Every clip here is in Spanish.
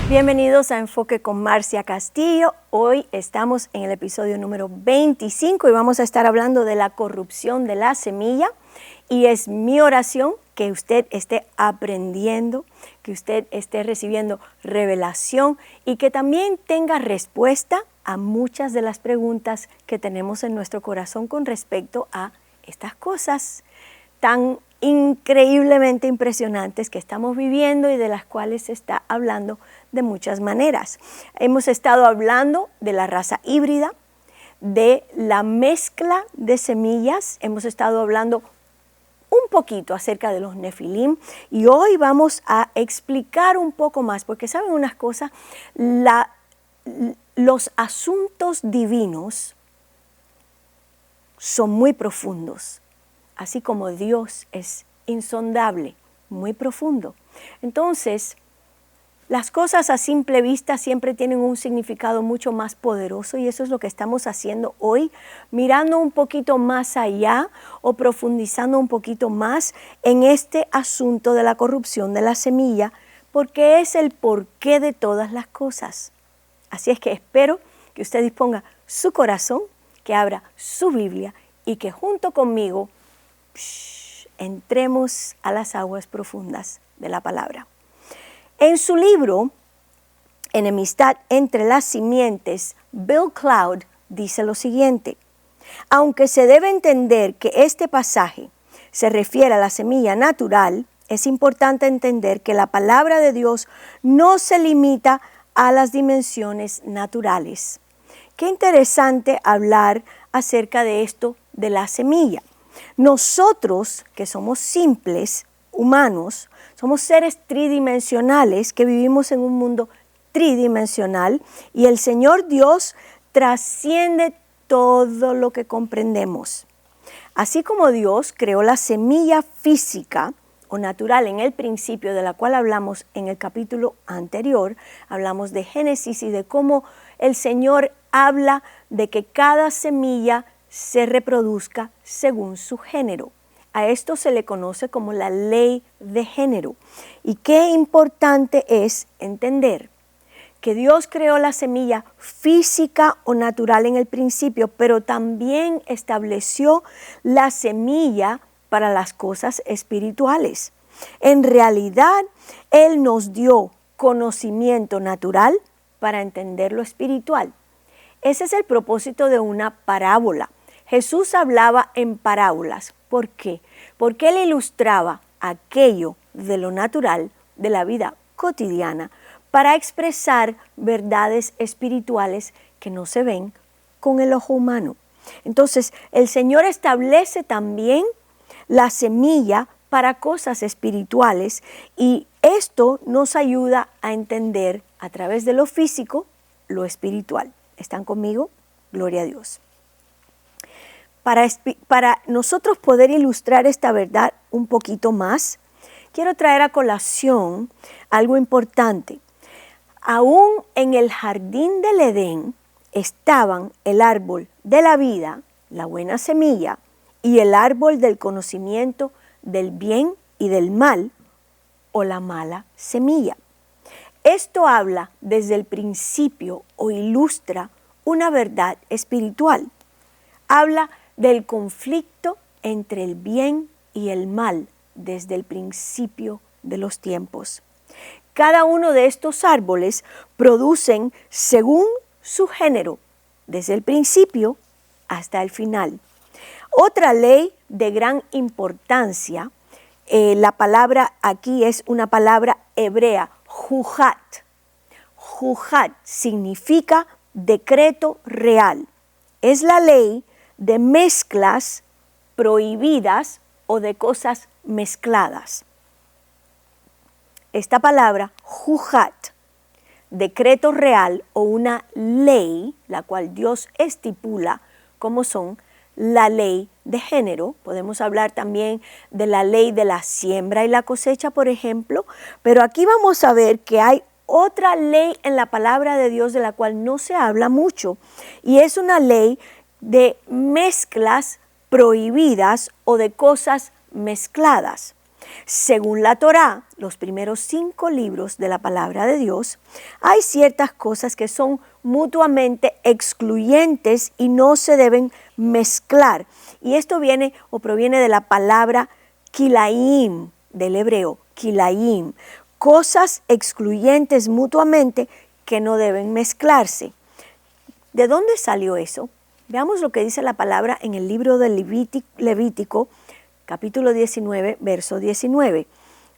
Bienvenidos a Enfoque con Marcia Castillo. Hoy estamos en el episodio número 25 y vamos a estar hablando de la corrupción de la semilla. Y es mi oración que usted esté aprendiendo, que usted esté recibiendo revelación y que también tenga respuesta a muchas de las preguntas que tenemos en nuestro corazón con respecto a estas cosas tan increíblemente impresionantes que estamos viviendo y de las cuales se está hablando de muchas maneras. Hemos estado hablando de la raza híbrida, de la mezcla de semillas, hemos estado hablando un poquito acerca de los nefilim y hoy vamos a explicar un poco más, porque saben unas cosas, los asuntos divinos son muy profundos. Así como Dios es insondable, muy profundo. Entonces, las cosas a simple vista siempre tienen un significado mucho más poderoso y eso es lo que estamos haciendo hoy, mirando un poquito más allá o profundizando un poquito más en este asunto de la corrupción de la semilla, porque es el porqué de todas las cosas. Así es que espero que usted disponga su corazón, que abra su Biblia y que junto conmigo entremos a las aguas profundas de la palabra. En su libro, Enemistad entre las simientes, Bill Cloud dice lo siguiente: aunque se debe entender que este pasaje se refiere a la semilla natural, es importante entender que la palabra de Dios no se limita a las dimensiones naturales. Qué interesante hablar acerca de esto de la semilla. Nosotros, que somos simples, humanos, somos seres tridimensionales que vivimos en un mundo tridimensional y el Señor Dios trasciende todo lo que comprendemos. Así como Dios creó la semilla física o natural en el principio, de la cual hablamos en el capítulo anterior, hablamos de Génesis y de cómo el Señor habla de que cada semilla se reproduzca según su género. A esto se le conoce como la ley de género. Y qué importante es entender que Dios creó la semilla física o natural en el principio, pero también estableció la semilla para las cosas espirituales. En realidad, Él nos dio conocimiento natural para entender lo espiritual. Ese es el propósito de una parábola. Jesús hablaba en parábolas. ¿Por qué? Porque Él ilustraba aquello de lo natural, de la vida cotidiana, para expresar verdades espirituales que no se ven con el ojo humano. Entonces, el Señor establece también la semilla para cosas espirituales y esto nos ayuda a entender a través de lo físico lo espiritual. ¿Están conmigo? Gloria a Dios. Para nosotros poder ilustrar esta verdad un poquito más, quiero traer a colación algo importante. Aún en el jardín del Edén estaban el árbol de la vida, la buena semilla, y el árbol del conocimiento del bien y del mal, o la mala semilla. Esto habla desde el principio o ilustra una verdad espiritual. Habla del conflicto entre el bien y el mal desde el principio de los tiempos. Cada uno de estos árboles producen según su género, desde el principio hasta el final. Otra ley de gran importancia, la palabra aquí es una palabra hebrea, juhat. Juhat significa decreto real. Es la ley de mezclas prohibidas o de cosas mezcladas. Esta palabra, juhat, decreto real o una ley, la cual Dios estipula como son la ley de género. Podemos hablar también de la ley de la siembra y la cosecha, por ejemplo, pero aquí vamos a ver que hay otra ley en la palabra de Dios de la cual no se habla mucho y es una ley de mezclas prohibidas o de cosas mezcladas. Según la Torá, los primeros 5 libros de la palabra de Dios, hay ciertas cosas que son mutuamente excluyentes y no se deben mezclar. Y esto viene o proviene de la palabra kilaim, del hebreo, kilaim. Cosas excluyentes mutuamente que no deben mezclarse. ¿De dónde salió eso? Veamos lo que dice la palabra en el libro de Levítico, capítulo 19, verso 19.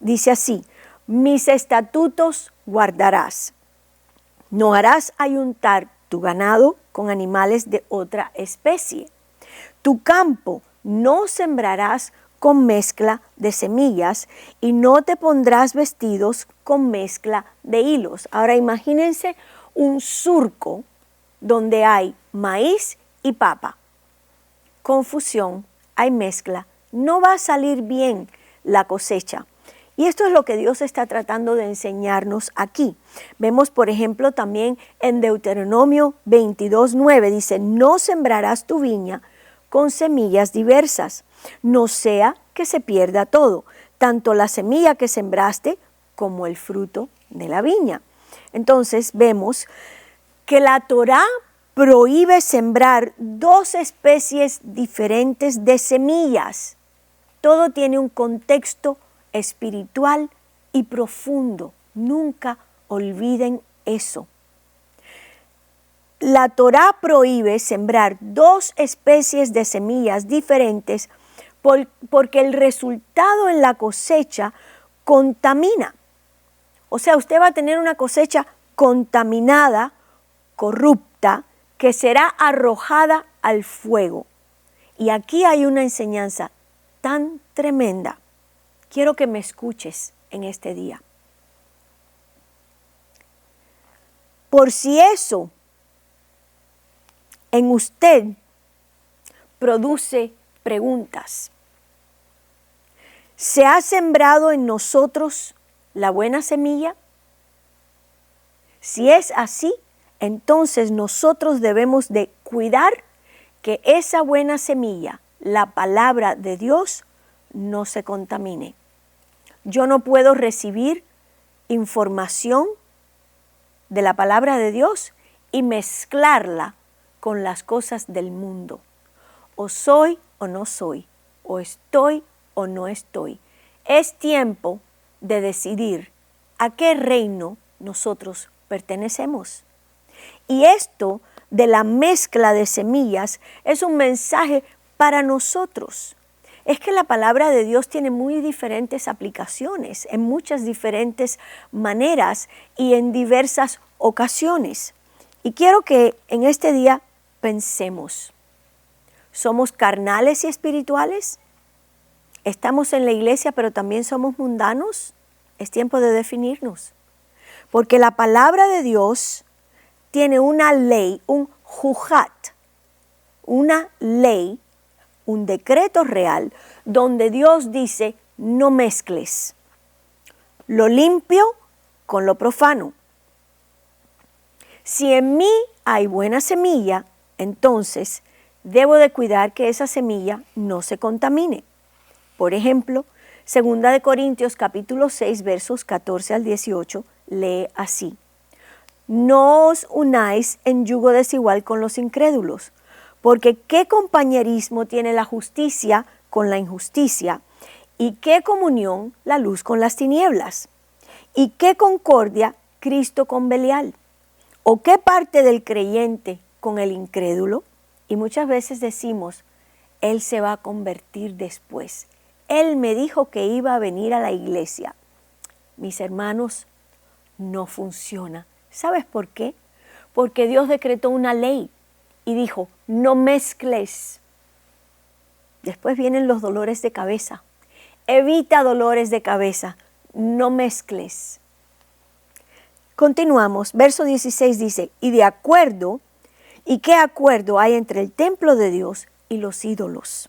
Dice así: mis estatutos guardarás. No harás ayuntar tu ganado con animales de otra especie. Tu campo no sembrarás con mezcla de semillas y no te pondrás vestidos con mezcla de hilos. Ahora imagínense un surco donde hay maíz y papa. Confusión, hay mezcla. No va a salir bien la cosecha. Y esto es lo que Dios está tratando de enseñarnos aquí. Vemos, por ejemplo, también en Deuteronomio 22:9, dice: no sembrarás tu viña con semillas diversas, no sea que se pierda todo, tanto la semilla que sembraste como el fruto de la viña. Entonces vemos que la Torá prohíbe sembrar 2 especies diferentes de semillas. Todo tiene un contexto espiritual y profundo. Nunca olviden eso. La Torá prohíbe sembrar 2 especies de semillas diferentes porque el resultado en la cosecha contamina. O sea, usted va a tener una cosecha contaminada, corrupta, que será arrojada al fuego. Y aquí hay una enseñanza tan tremenda. Quiero que me escuches en este día. Por si eso en usted produce preguntas. ¿Se ha sembrado en nosotros la buena semilla? Si es así, entonces nosotros debemos de cuidar que esa buena semilla, la palabra de Dios, no se contamine. Yo no puedo recibir información de la palabra de Dios y mezclarla con las cosas del mundo. O soy o no soy, o estoy o no estoy. Es tiempo de decidir a qué reino nosotros pertenecemos. Y esto de la mezcla de semillas es un mensaje para nosotros. Es que la palabra de Dios tiene muy diferentes aplicaciones, en muchas diferentes maneras y en diversas ocasiones. Y quiero que en este día pensemos, ¿somos carnales y espirituales? ¿Estamos en la iglesia pero también somos mundanos? Es tiempo de definirnos. Porque la palabra de Dios tiene una ley, un jujat, una ley, un decreto real, donde Dios dice: no mezcles lo limpio con lo profano. Si en mí hay buena semilla, entonces debo de cuidar que esa semilla no se contamine. Por ejemplo, 2 Corintios capítulo 6, versos 14 al 18, lee así: no os unáis en yugo desigual con los incrédulos, porque ¿qué compañerismo tiene la justicia con la injusticia? ¿Y qué comunión la luz con las tinieblas? ¿Y qué concordia Cristo con Belial? ¿O qué parte del creyente con el incrédulo? Y muchas veces decimos: él se va a convertir después. Él me dijo que iba a venir a la iglesia. Mis hermanos, no funciona. ¿Sabes por qué? Porque Dios decretó una ley y dijo: no mezcles. Después vienen los dolores de cabeza. Evita dolores de cabeza. No mezcles. Continuamos. Verso 16 dice: ¿y qué acuerdo hay entre el templo de Dios y los ídolos?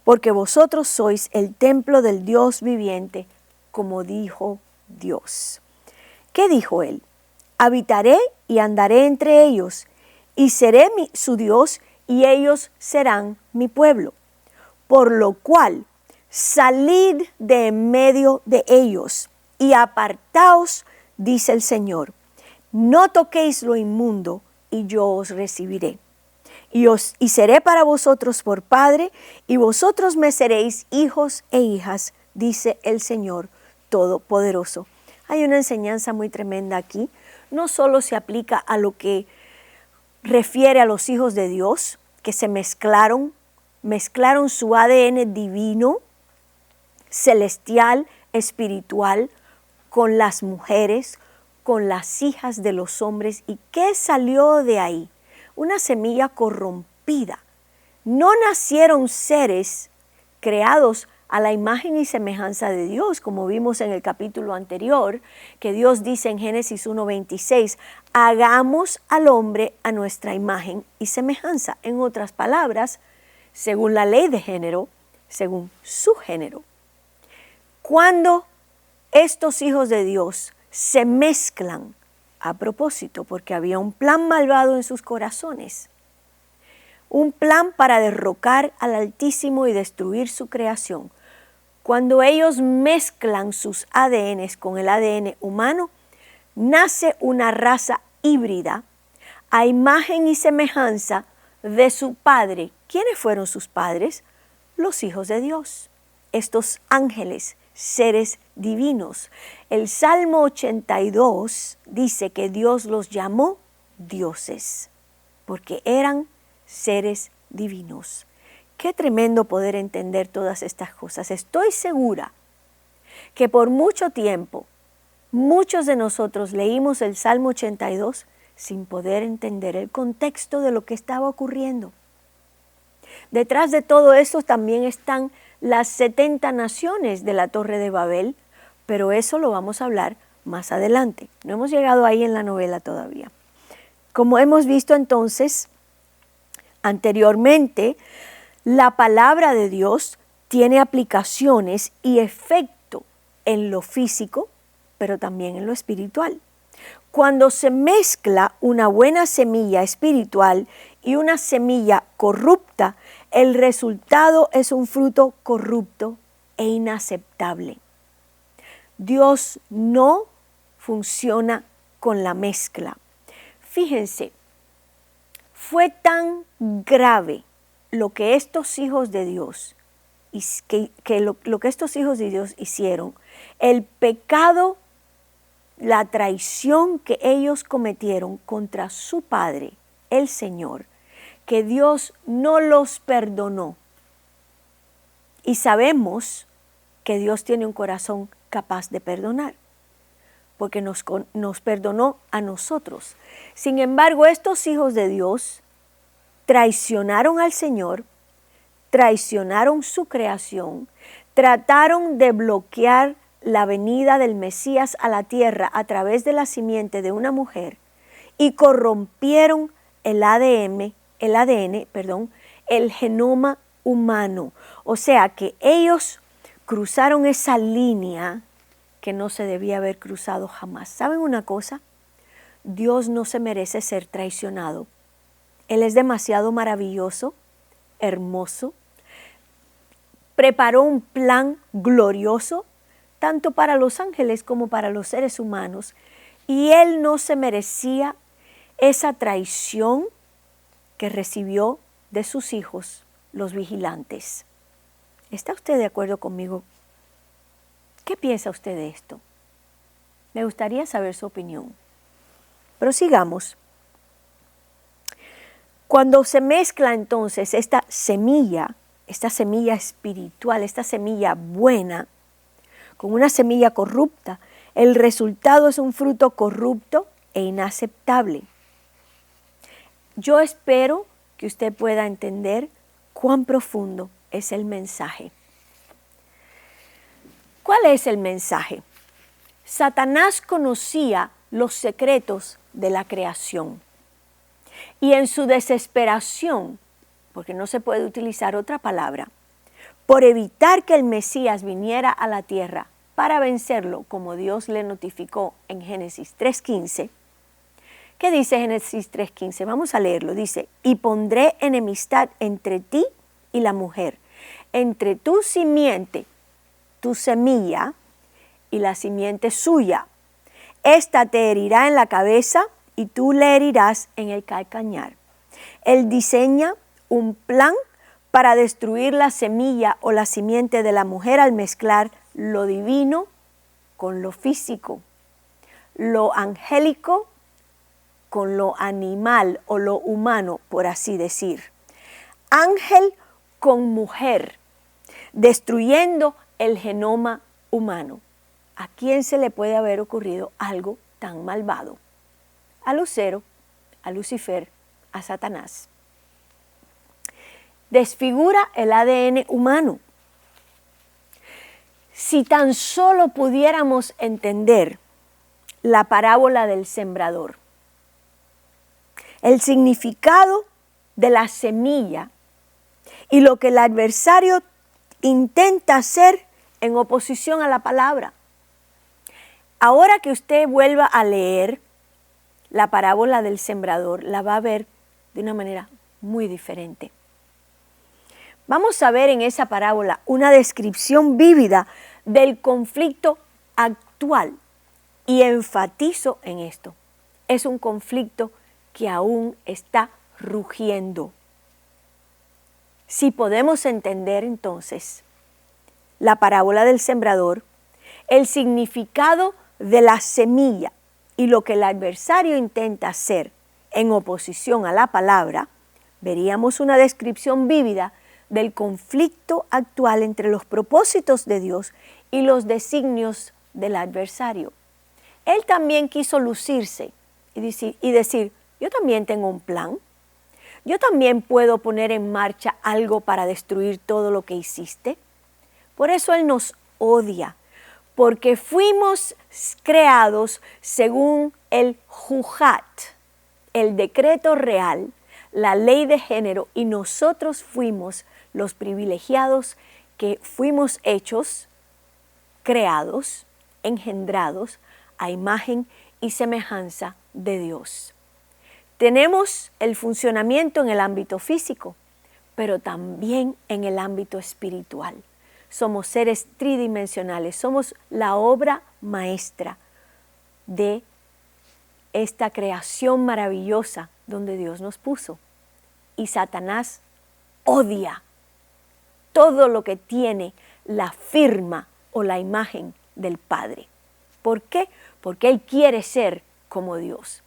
Porque vosotros sois el templo del Dios viviente, como dijo Dios. ¿Qué dijo él? Habitaré y andaré entre ellos, y seré su Dios, y ellos serán mi pueblo. Por lo cual, salid de en medio de ellos y apartaos, dice el Señor. No toquéis lo inmundo y yo os recibiré. Y seré para vosotros por padre, y vosotros me seréis hijos e hijas, dice el Señor Todopoderoso. Hay una enseñanza muy tremenda aquí. No solo se aplica a lo que refiere a los hijos de Dios, que se mezclaron su ADN divino, celestial, espiritual, con las mujeres, con las hijas de los hombres. ¿Y qué salió de ahí? Una semilla corrompida. No nacieron seres creados a la imagen y semejanza de Dios, como vimos en el capítulo anterior, que Dios dice en Génesis 1:26, hagamos al hombre a nuestra imagen y semejanza. En otras palabras, según la ley de género, según su género. Cuando estos hijos de Dios se mezclan a propósito, porque había un plan malvado en sus corazones, un plan para derrocar al Altísimo y destruir su creación. Cuando ellos mezclan sus ADNs con el ADN humano, nace una raza híbrida a imagen y semejanza de su padre. ¿Quiénes fueron sus padres? Los hijos de Dios, estos ángeles, seres divinos. El Salmo 82 dice que Dios los llamó dioses, porque eran seres divinos. Qué tremendo poder entender todas estas cosas. Estoy segura que por mucho tiempo muchos de nosotros leímos el Salmo 82 sin poder entender el contexto de lo que estaba ocurriendo. Detrás de todo eso también están las 70 naciones de la Torre de Babel, pero eso lo vamos a hablar más adelante. No hemos llegado ahí en la novela todavía. Como hemos visto entonces anteriormente, la palabra de Dios tiene aplicaciones y efecto en lo físico, pero también en lo espiritual. Cuando se mezcla una buena semilla espiritual y una semilla corrupta, el resultado es un fruto corrupto e inaceptable. Dios no funciona con la mezcla. Fíjense, fue tan grave lo que estos hijos de Dios, lo que estos hijos de Dios hicieron, el pecado, la traición que ellos cometieron contra su Padre, el Señor, que Dios no los perdonó. Y sabemos que Dios tiene un corazón capaz de perdonar, porque nos perdonó a nosotros. Sin embargo, estos hijos de Dios traicionaron al Señor, traicionaron su creación, trataron de bloquear la venida del Mesías a la tierra a través de la simiente de una mujer y corrompieron el genoma humano. O sea que ellos cruzaron esa línea que no se debía haber cruzado jamás. ¿Saben una cosa? Dios no se merece ser traicionado. Él es demasiado maravilloso, hermoso. Preparó un plan glorioso, tanto para los ángeles como para los seres humanos. Y Él no se merecía esa traición que recibió de sus hijos, los vigilantes. ¿Está usted de acuerdo conmigo? ¿Qué piensa usted de esto? Me gustaría saber su opinión. Prosigamos. Cuando se mezcla entonces esta semilla espiritual, esta semilla buena, con una semilla corrupta, el resultado es un fruto corrupto e inaceptable. Yo espero que usted pueda entender cuán profundo es el mensaje. ¿Cuál es el mensaje? Satanás conocía los secretos de la creación y en su desesperación, porque no se puede utilizar otra palabra, por evitar que el Mesías viniera a la tierra para vencerlo, como Dios le notificó en Génesis 3:15. ¿Qué dice Génesis 3:15? Vamos a leerlo. Dice, y pondré enemistad entre ti y la mujer, entre tu simiente, tu semilla, y la simiente suya. Esta te herirá en la cabeza y tú le herirás en el calcañar. Él diseña un plan para destruir la semilla o la simiente de la mujer al mezclar lo divino con lo físico, lo angélico con lo animal o lo humano, por así decir. Ángel con mujer, destruyendo el genoma humano. ¿A quién se le puede haber ocurrido algo tan malvado? A Lucero, a Lucifer, a Satanás. Desfigura el ADN humano. Si tan solo pudiéramos entender la parábola del sembrador, el significado de la semilla y lo que el adversario intenta hacer en oposición a la palabra. Ahora que usted vuelva a leer la parábola del sembrador, la va a ver de una manera muy diferente. Vamos a ver en esa parábola una descripción vívida del conflicto actual y enfatizo en esto. Es un conflicto que aún está rugiendo. Si podemos entender entonces la parábola del sembrador, el significado de la semilla y lo que el adversario intenta hacer en oposición a la palabra, veríamos una descripción vívida del conflicto actual entre los propósitos de Dios y los designios del adversario. Él también quiso lucirse y decir, yo también tengo un plan, yo también puedo poner en marcha algo para destruir todo lo que hiciste. Por eso Él nos odia, porque fuimos creados según el Jujat, el decreto real, la ley de género, y nosotros fuimos los privilegiados que fuimos hechos, creados, engendrados a imagen y semejanza de Dios. Tenemos el funcionamiento en el ámbito físico, pero también en el ámbito espiritual. Somos seres tridimensionales, somos la obra maestra de esta creación maravillosa donde Dios nos puso. Y Satanás odia todo lo que tiene la firma o la imagen del Padre. ¿Por qué? Porque Él quiere ser como Dios.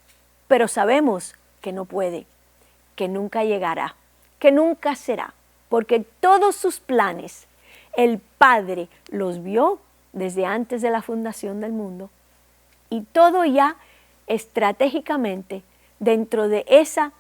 Pero sabemos que no puede, que nunca llegará, que nunca será, porque todos sus planes el Padre los vio desde antes de la fundación del mundo, y todo ya estratégicamente dentro de esa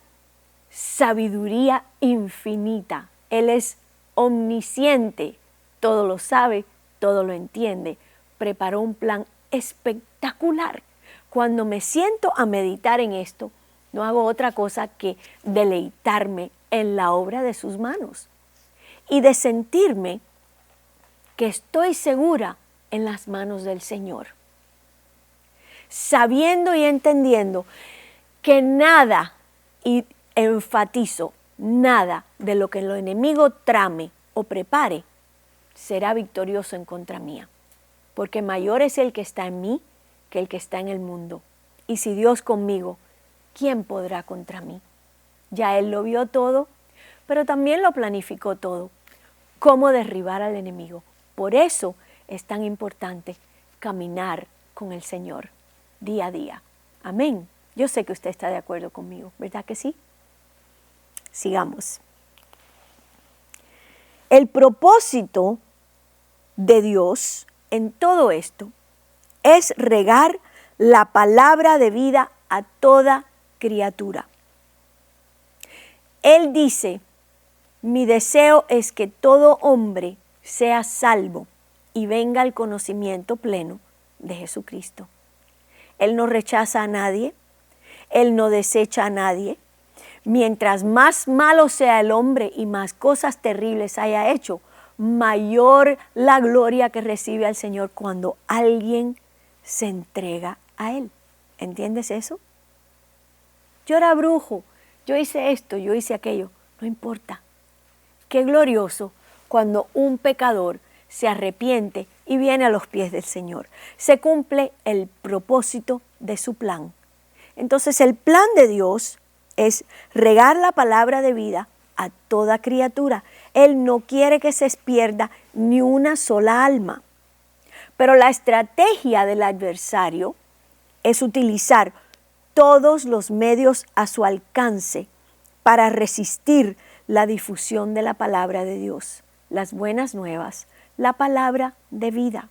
sabiduría infinita. Él es omnisciente, todo lo sabe, todo lo entiende. Preparó un plan espectacular. Cuando me siento a meditar en esto, no hago otra cosa que deleitarme en la obra de sus manos y de sentirme que estoy segura en las manos del Señor, sabiendo y entendiendo que nada, y enfatizo, nada de lo que el enemigo trame o prepare será victorioso en contra mía, porque mayor es el que está en mí que el que está en el mundo. Y si Dios conmigo, ¿quién podrá contra mí? Ya Él lo vio todo, pero también lo planificó todo. Cómo derribar al enemigo. Por eso es tan importante caminar con el Señor día a día. Amén. Yo sé que usted está de acuerdo conmigo, ¿verdad que sí? Sigamos. El propósito de Dios en todo esto es regar la palabra de vida a toda criatura. Él dice, mi deseo es que todo hombre sea salvo y venga al conocimiento pleno de Jesucristo. Él no rechaza a nadie, Él no desecha a nadie. Mientras más malo sea el hombre y más cosas terribles haya hecho, mayor la gloria que recibe al Señor cuando alguien se entrega a Él. ¿Entiendes eso? Yo era brujo, yo hice esto, yo hice aquello. No importa. Qué glorioso cuando un pecador se arrepiente y viene a los pies del Señor. Se cumple el propósito de su plan. Entonces el plan de Dios es regar la palabra de vida a toda criatura. Él no quiere que se pierda ni una sola alma. Pero la estrategia del adversario es utilizar todos los medios a su alcance para resistir la difusión de la palabra de Dios, las buenas nuevas, la palabra de vida.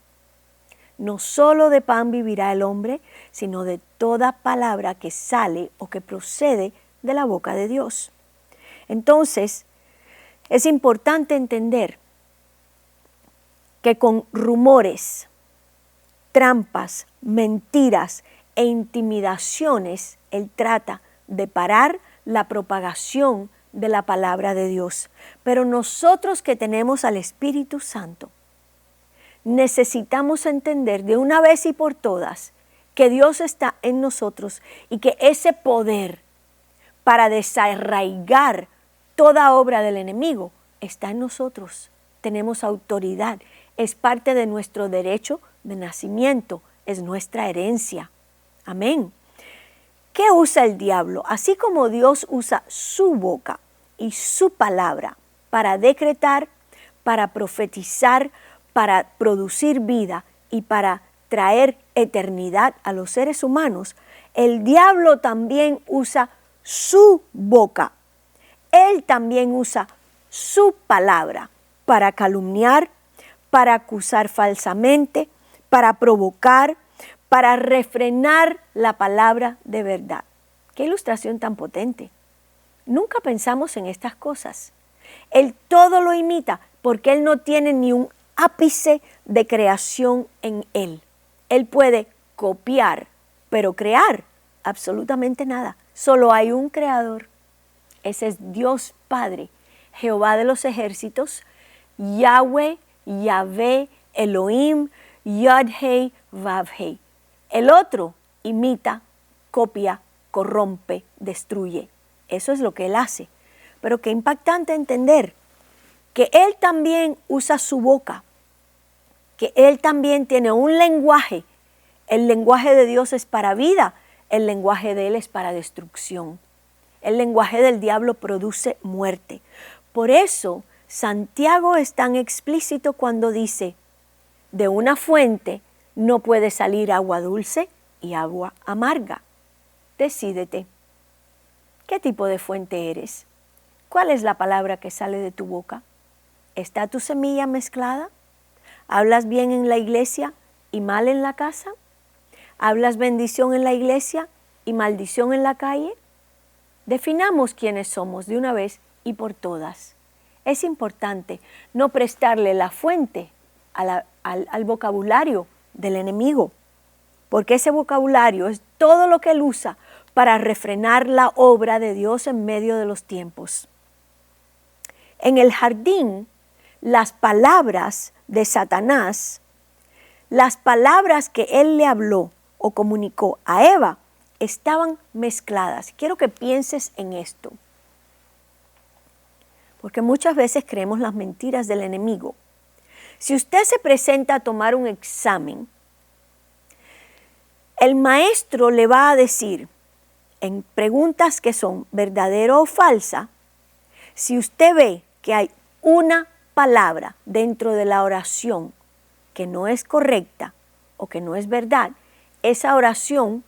No solo de pan vivirá el hombre, sino de toda palabra que sale o que procede de la boca de Dios. Entonces, es importante entender que con rumores, trampas, mentiras e intimidaciones, Él trata de parar la propagación de la palabra de Dios. Pero nosotros que tenemos al Espíritu Santo, necesitamos entender de una vez y por todas que Dios está en nosotros y que ese poder para desarraigar toda obra del enemigo está en nosotros. Tenemos autoridad, es parte de nuestro derecho de nacimiento, es nuestra herencia. Amén. ¿Qué usa el diablo? Así como Dios usa su boca y su palabra para decretar, para profetizar, para producir vida y para traer eternidad a los seres humanos, el diablo también usa su boca. Él también usa su palabra para calumniar, para acusar falsamente, para provocar, para refrenar la palabra de verdad. Qué ilustración tan potente. Nunca pensamos en estas cosas. Él todo lo imita porque Él no tiene ni un ápice de creación en Él. Él puede copiar, pero crear absolutamente nada. Solo hay un creador. Ese es Dios Padre, Jehová de los ejércitos, Yahweh, Yahvé, Elohim, Yod-Heh, Vav-Heh. El otro imita, copia, corrompe, destruye. Eso es lo que Él hace. Pero qué impactante entender que Él también usa su boca, que Él también tiene un lenguaje. El lenguaje de Dios es para vida, el lenguaje de Él es para destrucción. El lenguaje del diablo produce muerte. Por eso Santiago es tan explícito cuando dice, de una fuente no puede salir agua dulce y agua amarga. Decídete. ¿Qué tipo de fuente eres? ¿Cuál es la palabra que sale de tu boca? ¿Está tu semilla mezclada? ¿Hablas bien en la iglesia y mal en la casa? ¿Hablas bendición en la iglesia y maldición en la calle? Definamos quiénes somos de una vez y por todas. Es importante no prestarle la fuente al vocabulario del enemigo, porque ese vocabulario es todo lo que él usa para refrenar la obra de Dios en medio de los tiempos. En el jardín, las palabras de Satanás, las palabras que él le habló o comunicó a Eva, estaban mezcladas. Quiero que pienses en esto, porque muchas veces creemos las mentiras del enemigo. Si usted se presenta a tomar un examen, el maestro le va a decir, en preguntas que son verdadero o falsa, si usted ve que hay una palabra dentro de la oración que no es correcta o que no es verdad, esa oración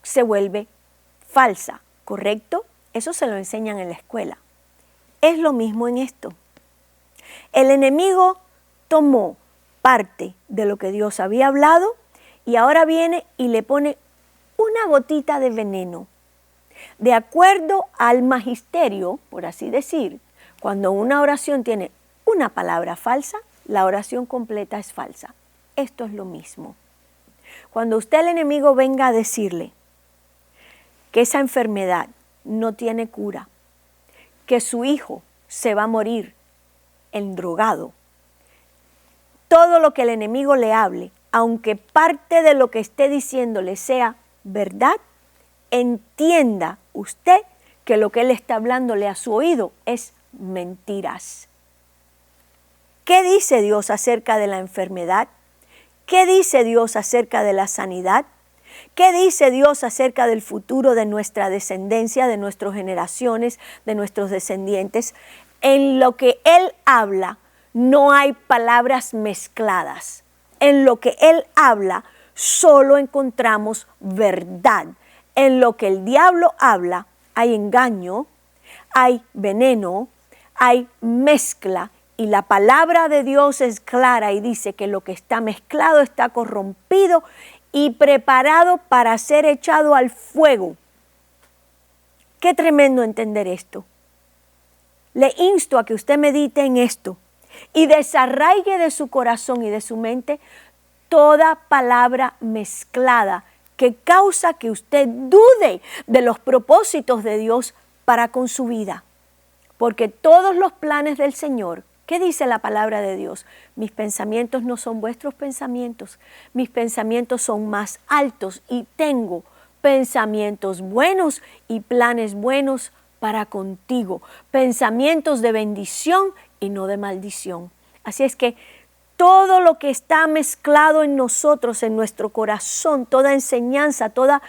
se vuelve falsa, ¿correcto? Eso se lo enseñan en la escuela. Es lo mismo en esto. El enemigo tomó parte de lo que Dios había hablado y ahora viene y le pone una gotita de veneno. De acuerdo al magisterio, por así decir, cuando una oración tiene una palabra falsa, la oración completa es falsa. Esto es lo mismo. Cuando usted el enemigo venga a decirle que esa enfermedad no tiene cura, que su hijo se va a morir endrogado, todo lo que el enemigo le hable, aunque parte de lo que esté diciéndole sea verdad, entienda usted que lo que él está hablándole a su oído es mentiras. ¿Qué dice Dios acerca de la enfermedad? ¿Qué dice Dios acerca de la sanidad? ¿Qué dice Dios acerca del futuro de nuestra descendencia, de nuestras generaciones, de nuestros descendientes? En lo que Él habla no hay palabras mezcladas. En lo que Él habla solo encontramos verdad. En lo que el diablo habla hay engaño, hay veneno, hay mezcla. Y la palabra de Dios es clara y dice que lo que está mezclado está corrompido y preparado para ser echado al fuego. Qué tremendo entender esto. Le insto a que usted medite en esto y desarraigue de su corazón y de su mente toda palabra mezclada que causa que usted dude de los propósitos de Dios para con su vida. Porque todos los planes del Señor, ¿qué dice la palabra de Dios? Mis pensamientos no son vuestros pensamientos, mis pensamientos son más altos y tengo pensamientos buenos y planes buenos para contigo, pensamientos de bendición y no de maldición. Así es que todo lo que está mezclado en nosotros, en nuestro corazón, toda enseñanza, todo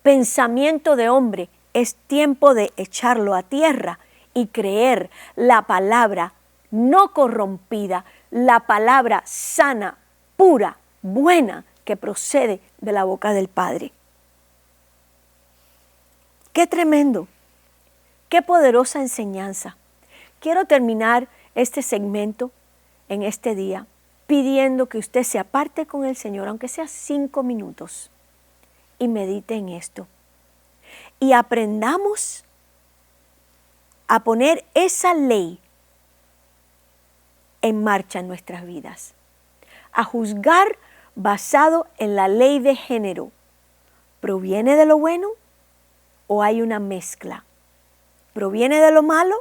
pensamiento de hombre, es tiempo de echarlo a tierra y creer la palabra no corrompida, la palabra sana, pura, buena, que procede de la boca del Padre. ¡Qué tremendo! ¡Qué poderosa enseñanza! Quiero terminar este segmento en este día pidiendo que usted se aparte con el Señor, aunque sea 5 minutos, y medite en esto. Y aprendamos a poner esa ley en marcha en nuestras vidas. A juzgar basado en la ley de género. ¿Proviene de lo bueno o hay una mezcla? ¿Proviene de lo malo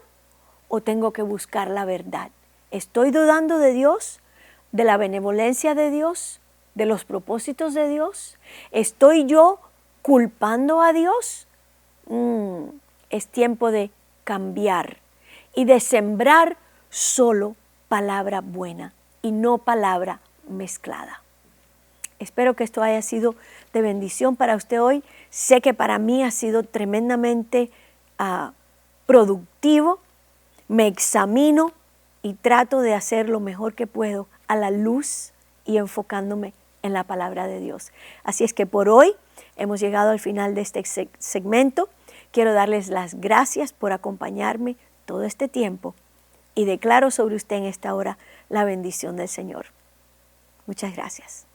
o tengo que buscar la verdad? ¿Estoy dudando de Dios, de la benevolencia de Dios, de los propósitos de Dios? ¿Estoy yo culpando a Dios? Es tiempo de cambiar y de sembrar solo palabra buena y no palabra mezclada. Espero que esto haya sido de bendición para usted hoy. Sé que para mí ha sido tremendamente productivo. Me examino y trato de hacer lo mejor que puedo a la luz y enfocándome en la palabra de Dios. Así es que por hoy hemos llegado al final de este segmento. Quiero darles las gracias por acompañarme todo este tiempo y declaro sobre usted en esta hora la bendición del Señor. Muchas gracias.